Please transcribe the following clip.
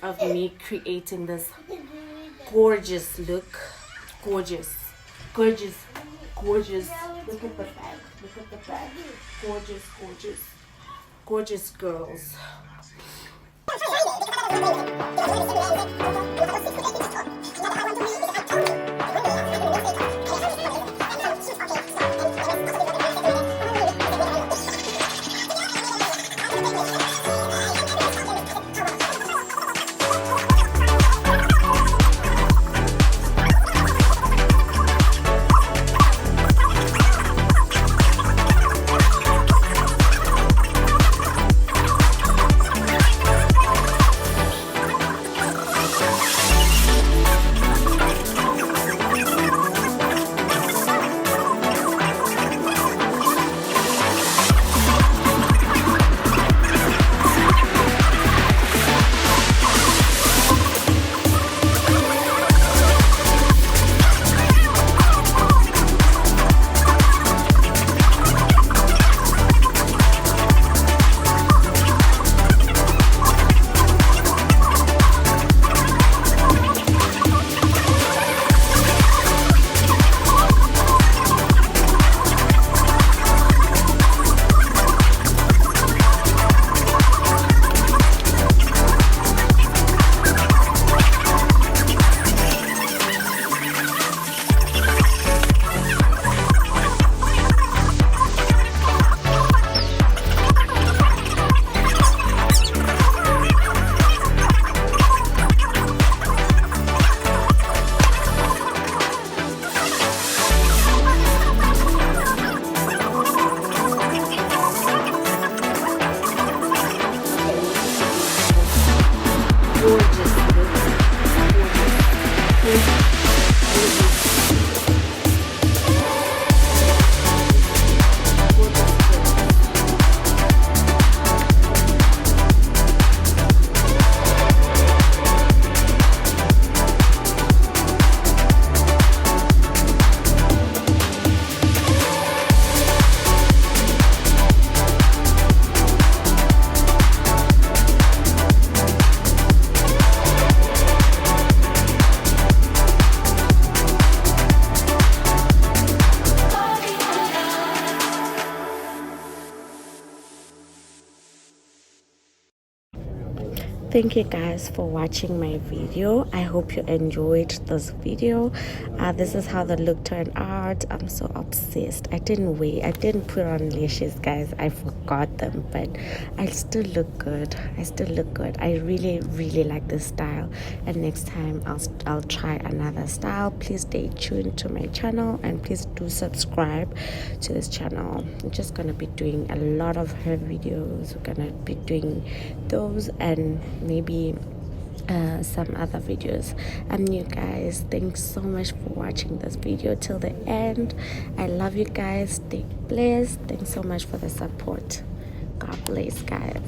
of me creating this gorgeous look. Gorgeous. Gorgeous. Gorgeous. Look at the bag. Look at the bag. Gorgeous, gorgeous. Gorgeous girls. Thank you guys for watching my video. I hope you enjoyed this video. This is how the look turned out. I'm so obsessed. I didn't put on lashes, guys. I forgot them, but I still look good. I really like this style, and next time I'll try another style. Please stay tuned to my channel, and please do subscribe to this channel. I'm just gonna be doing a lot of hair videos. We're gonna be doing those and maybe some other videos. I'm new, guys. Thanks so much for watching this video till the end. I love you guys. Stay blessed. Thanks so much for the support. God bless, guys.